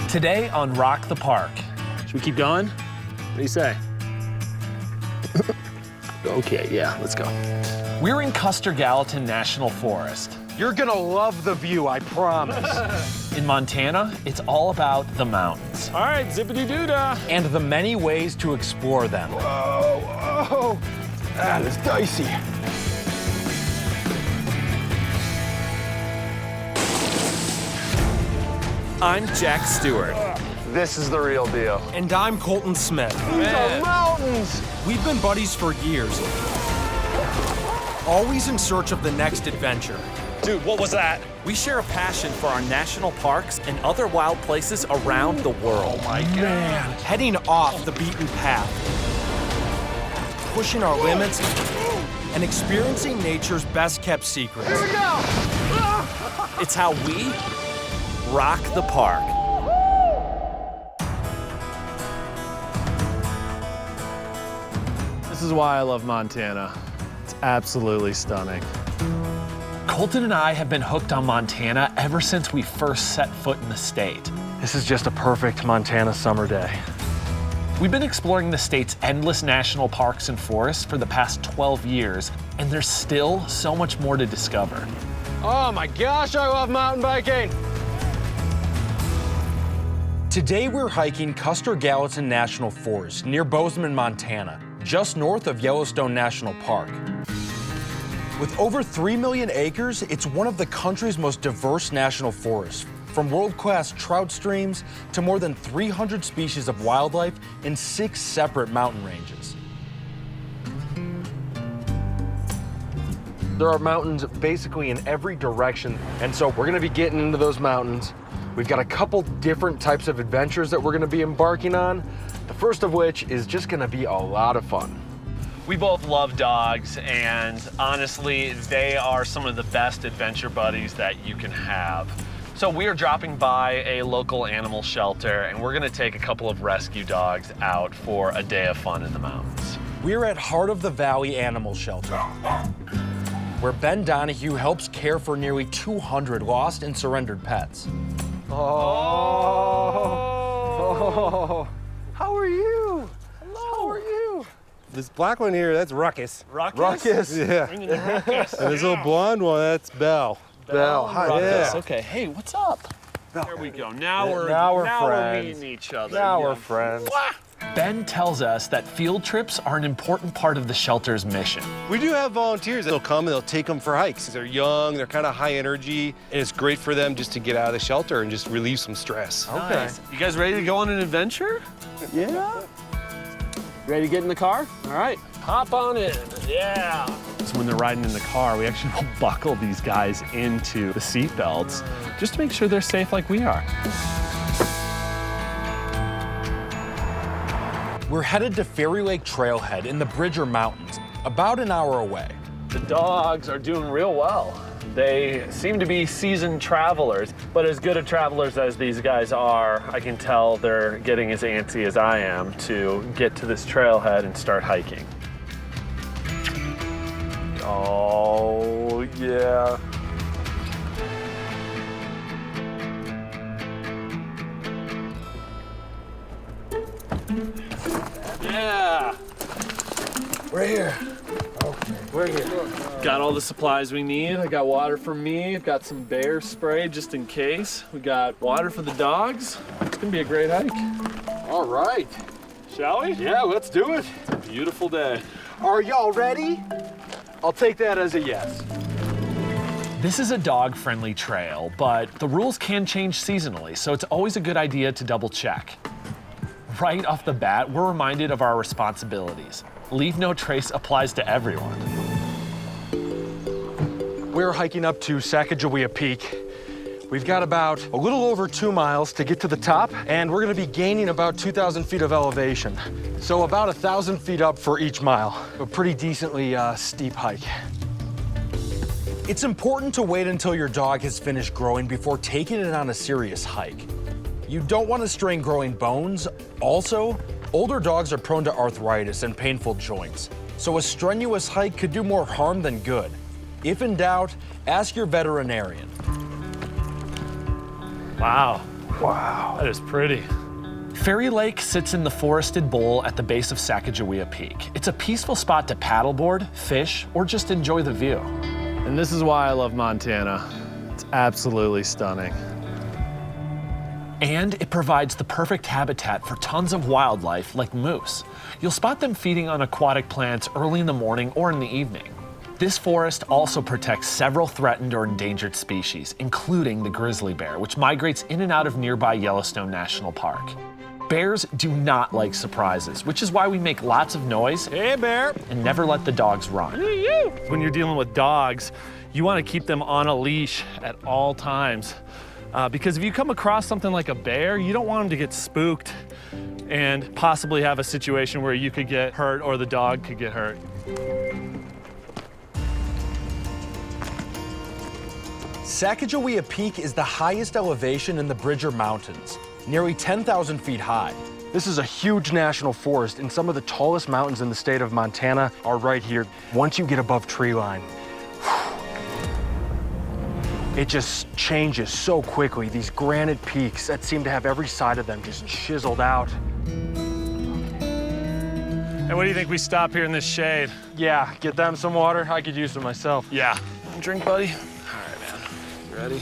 Today on Rock the Park. Should we keep going? What do you say? Okay, yeah, let's go. We're in Custer Gallatin National Forest. You're gonna love the view, I promise. In Montana, it's all about the mountains. All right, zippity-doo-dah. And the many ways to explore them. Whoa. That is dicey. I'm Jack Steward. This is the real deal. And I'm Colton Smith. These are mountains. We've been buddies for years, always in search of the next adventure. Dude, what was that? We share a passion for our national parks and other wild places around the world. Oh my God. Heading off the beaten path, pushing our limits, and experiencing nature's best-kept secrets. Here we go. It's how we rock the park. This is why I love Montana. It's absolutely stunning. Colton and I have been hooked on Montana ever since we first set foot in the state. This is just a perfect Montana summer day. We've been exploring the state's endless national parks and forests for the past 12 years, and there's still so much more to discover. Oh my gosh, I love mountain biking. Today we're hiking Custer Gallatin National Forest near Bozeman, Montana, just north of Yellowstone National Park. With over 3 million acres, it's one of the country's most diverse national forests, from world-class trout streams to more than 300 species of wildlife in 6 separate mountain ranges. There are mountains basically in every direction, and so we're gonna be getting into those mountains. We've got a couple different types of adventures that we're gonna be embarking on, the first of which is just gonna be a lot of fun. We both love dogs, and honestly, they are some of the best adventure buddies that you can have. So we are dropping by a local animal shelter, and we're gonna take a couple of rescue dogs out for a day of fun in the mountains. We're at Heart of the Valley Animal Shelter, where Ben Donahue helps care for nearly 200 lost and surrendered pets. Oh. How are you? Hello. How are you? This black one here, that's Ruckus. Ruckus. Yeah. Bringing the ruckus. And this little blonde one, that's Belle. Belle. Hi. Ruckus. Yeah. Okay, hey, what's up? There we go. Now we're friends. meeting each other. Now Yeah. we're friends. Ben tells us that field trips are an important part of the shelter's mission. We do have volunteers that'll come and they'll take them for hikes. They're young, they're kind of high energy, and it's great for them just to get out of the shelter and just relieve some stress. Okay. Nice. You guys ready to go on an adventure? Yeah. Ready to get in the car? All right, hop on in. Yeah. So when they're riding in the car, we actually will buckle these guys into the seat belts just to make sure they're safe like we are. We're headed to Fairy Lake Trailhead in the Bridger Mountains, about an hour away. The dogs are doing real well. They seem to be seasoned travelers, but as good of travelers as these guys are, I can tell they're getting as antsy as I am to get to this trailhead and start hiking. Oh, yeah. Yeah. We're here. We're here. Got all the supplies we need. I got water for me. I've got some bear spray just in case. We got water for the dogs. It's gonna be a great hike. All right. Shall we? Yeah, let's do it. It's a beautiful day. Are y'all ready? I'll take that as a yes. This is a dog-friendly trail, but the rules can change seasonally, so it's always a good idea to double check. Right off the bat, we're reminded of our responsibilities. Leave no trace applies to everyone. We're hiking up to Sacajawea Peak. We've got about a little over 2 miles to get to the top, and we're gonna be gaining about 2,000 feet of elevation. So about 1,000 feet up for each mile. A pretty decently steep hike. It's important to wait until your dog has finished growing before taking it on a serious hike. You don't want to strain growing bones. Also, older dogs are prone to arthritis and painful joints, so a strenuous hike could do more harm than good. If in doubt, ask your veterinarian. Wow. Wow. That is pretty. Fairy Lake sits in the forested bowl at the base of Sacajawea Peak. It's a peaceful spot to paddleboard, fish, or just enjoy the view. And this is why I love Montana. It's absolutely stunning. And it provides the perfect habitat for tons of wildlife like moose. You'll spot them feeding on aquatic plants early in the morning or in the evening. This forest also protects several threatened or endangered species, including the grizzly bear, which migrates in and out of nearby Yellowstone National Park. Bears do not like surprises, which is why we make lots of noise. Hey, bear! And never let the dogs run. When you're dealing with dogs, you want to keep them on a leash at all times. Because if you come across something like a bear, you don't want them to get spooked and possibly have a situation where you could get hurt or the dog could get hurt. Sacajawea Peak is the highest elevation in the Bridger Mountains, nearly 10,000 feet high. This is a huge national forest, and some of the tallest mountains in the state of Montana are right here. Once you get above tree line, it just changes so quickly. These granite peaks that seem to have every side of them just chiseled out. And what do you think we stop here in this shade? Yeah, get them some water. I could use some myself. Yeah. Drink, buddy. All right, man. You ready?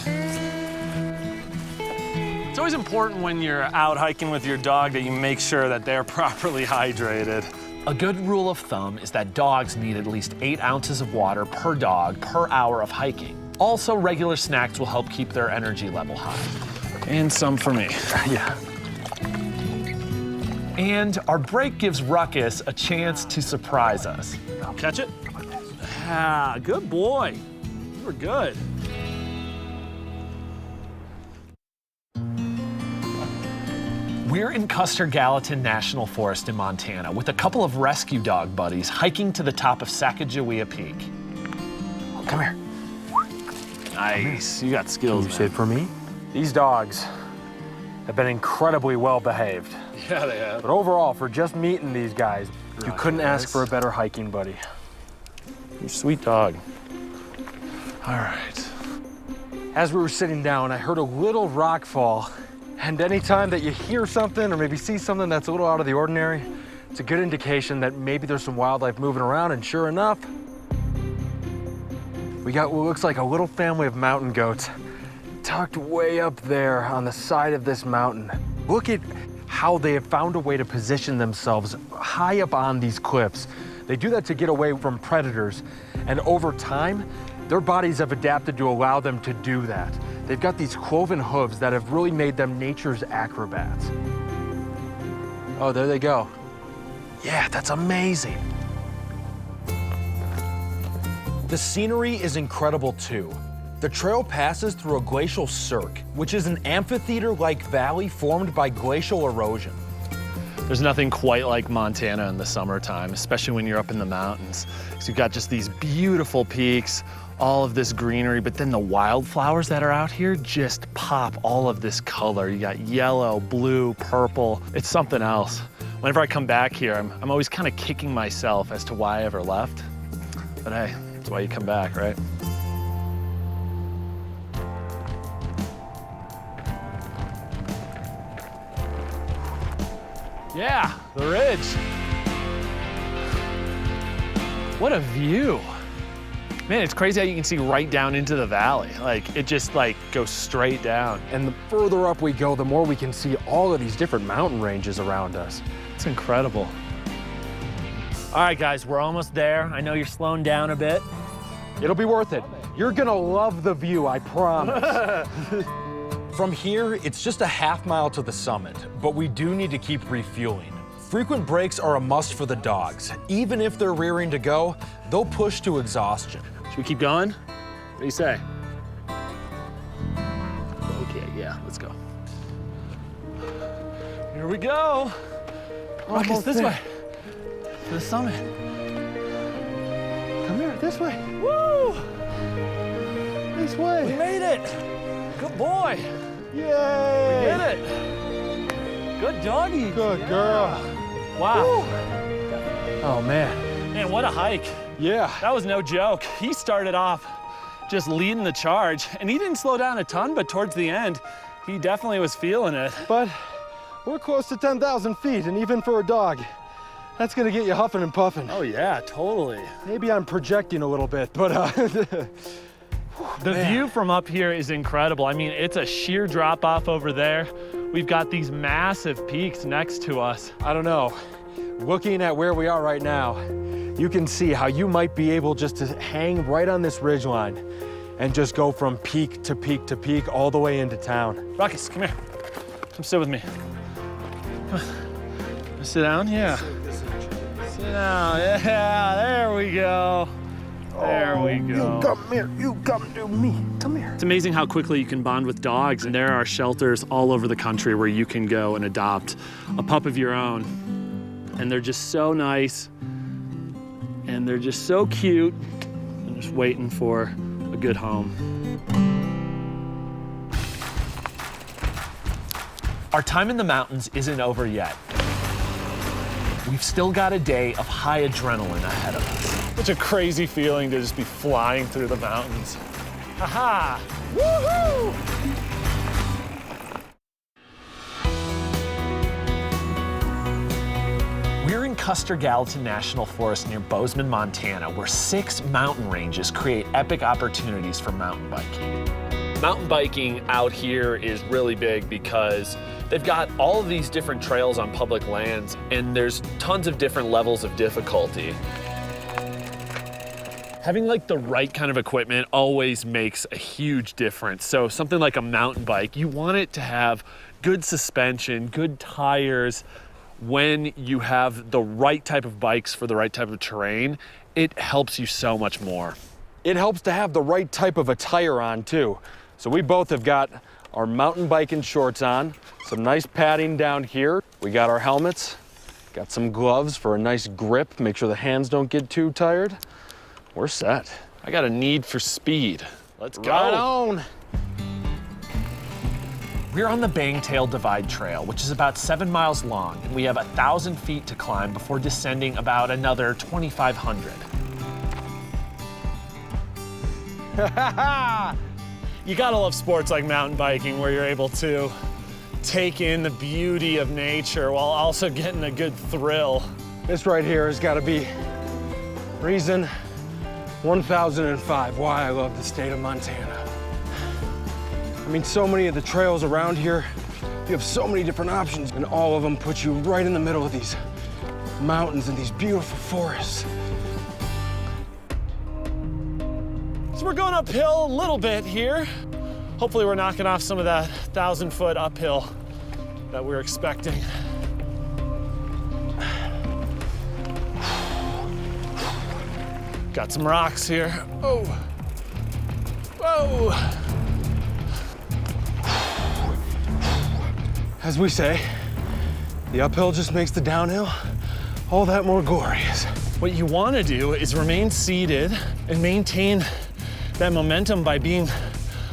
It's always important when you're out hiking with your dog that you make sure that they're properly hydrated. A good rule of thumb is that dogs need at least 8 ounces of water per dog per hour of hiking. Also, regular snacks will help keep their energy level high. And some for me. Yeah. And our break gives Ruckus a chance to surprise us. Catch it. Ah, good boy. You were good. We're in Custer Gallatin National Forest in Montana with a couple of rescue dog buddies hiking to the top of Sacajawea Peak. Come here. Nice. You got skills, Can you sit for me? These dogs have been incredibly well behaved. Yeah, they have. But overall, for just meeting these guys, you couldn't ask for a better hiking buddy. You're a sweet dog. All right. As we were sitting down, I heard a little rock fall. And anytime that you hear something or maybe see something that's a little out of the ordinary, it's a good indication that maybe there's some wildlife moving around, and sure enough, we got what looks like a little family of mountain goats tucked way up there on the side of this mountain. Look at how they have found a way to position themselves high up on these cliffs. They do that to get away from predators, and over time, their bodies have adapted to allow them to do that. They've got these cloven hooves that have really made them nature's acrobats. Oh, there they go. Yeah, that's amazing. The scenery is incredible too. The trail passes through a glacial cirque, which is an amphitheater-like valley formed by glacial erosion. There's nothing quite like Montana in the summertime, especially when you're up in the mountains. So you've got just these beautiful peaks, all of this greenery, but then the wildflowers that are out here just pop all of this color. You got yellow, blue, purple. It's something else. Whenever I come back here, I'm always kind of kicking myself as to why I ever left. But hey, that's why you come back, right? Yeah, the ridge. What a view. Man, it's crazy how you can see right down into the valley. Like, it just like goes straight down. And the further up we go, the more we can see all of these different mountain ranges around us. It's incredible. All right, guys, we're almost there. I know you're slowing down a bit. It'll be worth it. You're gonna love the view, I promise. From here, it's just a half mile to the summit, but we do need to keep refueling. Frequent breaks are a must for the dogs. Even if they're rearing to go, they'll push to exhaustion. Should we keep going? What do you say? Okay, yeah, let's go. Here we go. Marcus, this way. To the summit. Come here, this way. Woo! This way. We made it. Good boy. Yay! We did it. Good doggy. Good girl. Wow. Oh, man. Man, what a hike. Yeah. That was no joke. He started off just leading the charge, and he didn't slow down a ton, but towards the end, He definitely was feeling it. But we're close to 10,000 feet, and even for a dog, that's gonna get you huffing and puffing. Oh yeah, totally. Maybe I'm projecting a little bit, but The view from up here is incredible. I mean, it's a sheer drop off over there. We've got these massive peaks next to us. I don't know. Looking at where we are right now, you can see how you might be able just to hang right on this ridgeline and just go from peak to peak to peak all the way into town. Ruckus, come here. Come sit with me. Sit down, yeah. Sit down, yeah, there we go. There we go. You come here, you come to me, come here. It's amazing how quickly you can bond with dogs, and there are shelters all over the country where you can go and adopt a pup of your own. And they're just so nice, and they're just so cute, and just waiting for a good home. Our time in the mountains isn't over yet. We've still got a day of high adrenaline ahead of us. Such a crazy feeling to just be flying through the mountains. Aha! Woohoo! We're in Custer Gallatin National Forest near Bozeman, Montana, where 6 mountain ranges create epic opportunities for mountain biking. Mountain biking out here is really big because they've got all of these different trails on public lands, and there's tons of different levels of difficulty. Having like the right kind of equipment always makes a huge difference. So something like a mountain bike, you want it to have good suspension, good tires. When you have the right type of bikes for the right type of terrain, it helps you so much more. It helps to have the right type of a tire on too. So we both have got our mountain biking shorts on, some nice padding down here. We got our helmets, got some gloves for a nice grip, make sure the hands don't get too tired. We're set. I got a need for speed. Let's go. Right on. We're on the Bangtail Divide Trail, which is about 7 miles long, and we have 1,000 feet to climb before descending about another 2,500. You gotta love sports like mountain biking where you're able to take in the beauty of nature while also getting a good thrill. This right here has got to be reason 1005 why I love the state of Montana. I mean, so many of the trails around here, you have so many different options, and all of them put you right in the middle of these mountains and these beautiful forests. So we're going uphill a little bit here. Hopefully we're knocking off some of that 1,000-foot uphill that we're expecting. Got some rocks here. Oh. Whoa. As we say, the uphill just makes the downhill all that more glorious. What you want to do is remain seated and maintain that momentum by being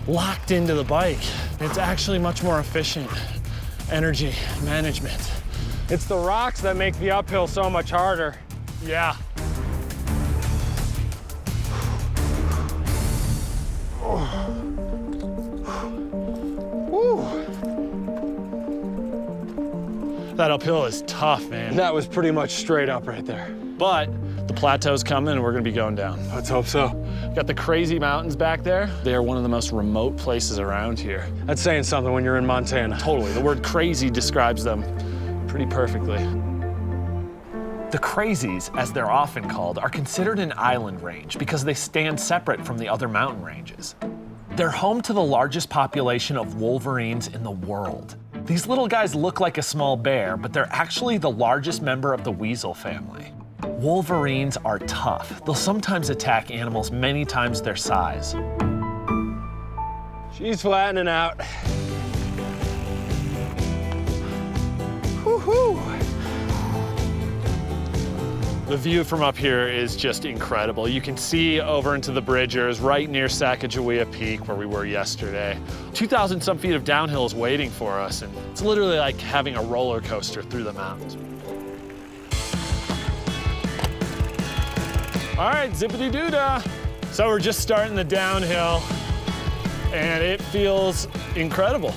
locked into the bike. It's actually much more efficient energy management. It's the rocks that make the uphill so much harder. Yeah. That uphill is tough, man. That was pretty much straight up right there. But the plateau's coming and we're gonna be going down. Let's hope so. Got the crazy mountains back there. They are one of the most remote places around here. That's saying something when you're in Montana. Totally, the word crazy describes them pretty perfectly. The Crazies, as they're often called, are considered an island range because they stand separate from the other mountain ranges. They're home to the largest population of wolverines in the world. These little guys look like a small bear, but they're actually the largest member of the weasel family. Wolverines are tough. They'll sometimes attack animals many times their size. She's flattening out. Woo-hoo. The view from up here is just incredible. You can see over into the Bridgers, right near Sacajawea Peak, where we were yesterday. 2,000 some feet of downhill is waiting for us, and it's literally like having a roller coaster through the mountains. All right, zippity-doo-dah. So we're just starting the downhill, and it feels incredible.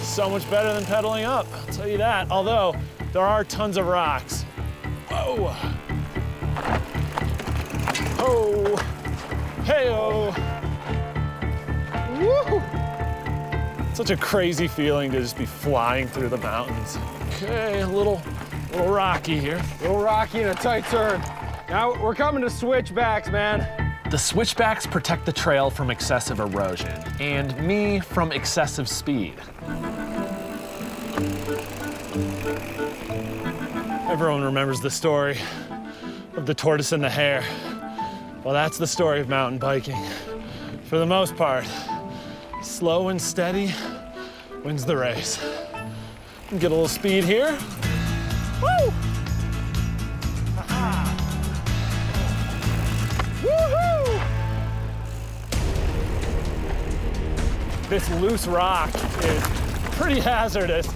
So much better than pedaling up, I'll tell you that. Although, there are tons of rocks. Whoa. Oh. Hey-oh. Woo! Such a crazy feeling to just be flying through the mountains. Okay, a little rocky here. A little rocky and a tight turn. Now we're coming to switchbacks, man. The switchbacks protect the trail from excessive erosion, and me from excessive speed. Everyone remembers the story of the tortoise and the hare. Well, that's the story of mountain biking. For the most part, slow and steady wins the race. Get a little speed here. Woo! Aha! Woohoo! This loose rock is pretty hazardous.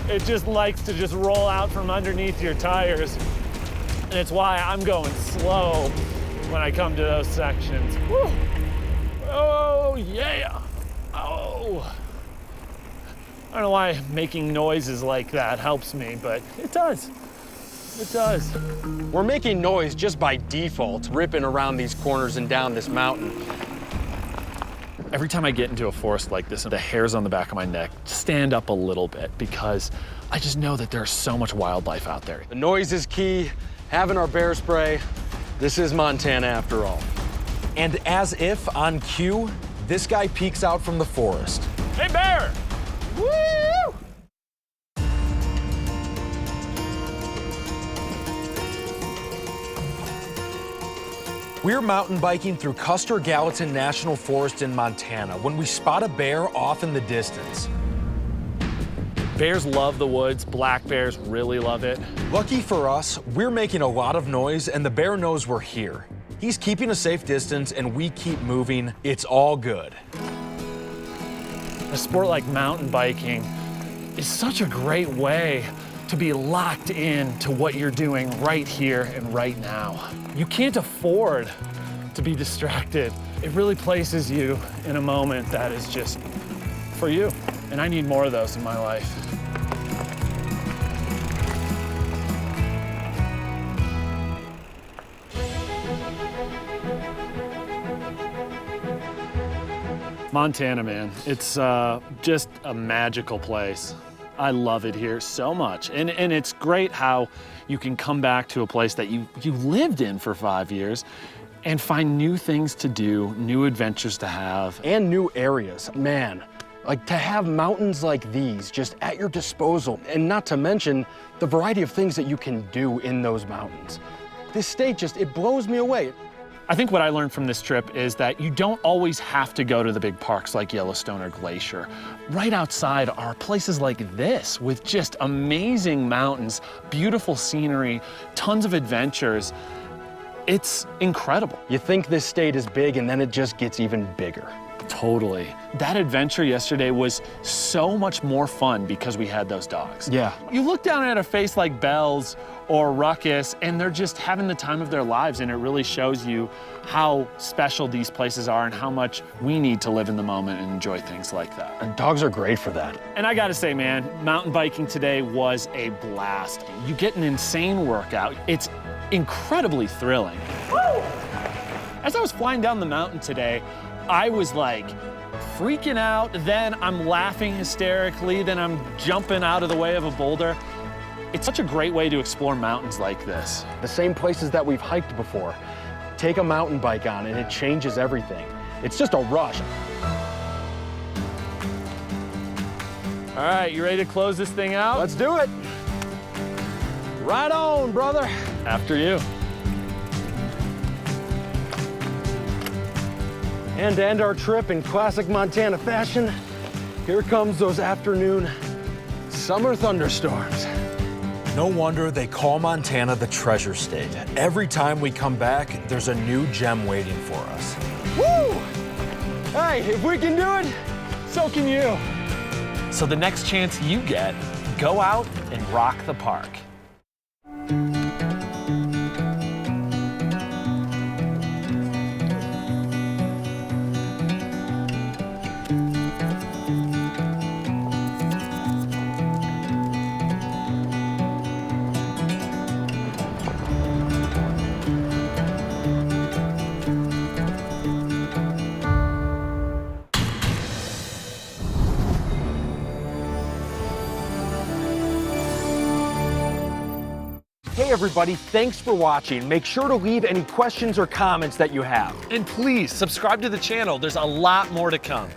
It just likes to just roll out from underneath your tires. And it's why I'm going slow when I come to those sections. Woo! Oh, yeah! Oh! I don't know why making noises like that helps me, but it does. It does. We're making noise just by default, ripping around these corners and down this mountain. Every time I get into a forest like this, the hairs on the back of my neck stand up a little bit because I just know that there's so much wildlife out there. The noise is key, having our bear spray. This is Montana after all. And as if on cue, this guy peeks out from the forest. Hey, bear! Woo! We're mountain biking through Custer Gallatin National Forest in Montana when we spot a bear off in the distance. Bears love the woods. Black bears really love it. Lucky for us, we're making a lot of noise and the bear knows we're here. He's keeping a safe distance and we keep moving. It's all good. A sport like mountain biking is such a great way to be locked in to what you're doing right here and right now. You can't afford to be distracted. It really places you in a moment that is just for you. And I need more of those in my life. Montana, man, it's just a magical place. I love it here so much. And it's great how you can come back to a place that you lived in for 5 years and find new things to do, new adventures to have. And new areas, man. Like to have mountains like these just at your disposal, and not to mention the variety of things that you can do in those mountains. This state just, it blows me away. I think what I learned from this trip is that you don't always have to go to the big parks like Yellowstone or Glacier. Right outside are places like this with just amazing mountains, beautiful scenery, tons of adventures. It's incredible. You think this state is big and then it just gets even bigger. Totally. That adventure yesterday was so much more fun because we had those dogs. Yeah. You look down at a face like Belle's or Ruckus, and they're just having the time of their lives, and it really shows you how special these places are and how much we need to live in the moment and enjoy things like that. And dogs are great for that. And I gotta say, man, mountain biking today was a blast. You get an insane workout. It's incredibly thrilling. Woo! As I was flying down the mountain today, I was like freaking out, then I'm laughing hysterically, then I'm jumping out of the way of a boulder. It's such a great way to explore mountains like this. The same places that we've hiked before. Take a mountain bike on and it changes everything. It's just a rush. All right, you ready to close this thing out? Let's do it. Right on, brother. After you. And to end our trip in classic Montana fashion, here comes those afternoon summer thunderstorms. No wonder they call Montana the treasure state. Every time we come back, there's a new gem waiting for us. Woo! Hey, if we can do it, so can you. So the next chance you get, go out and rock the park. Hey everybody, thanks for watching. Make sure to leave any questions or comments that you have. And please subscribe to the channel. There's a lot more to come.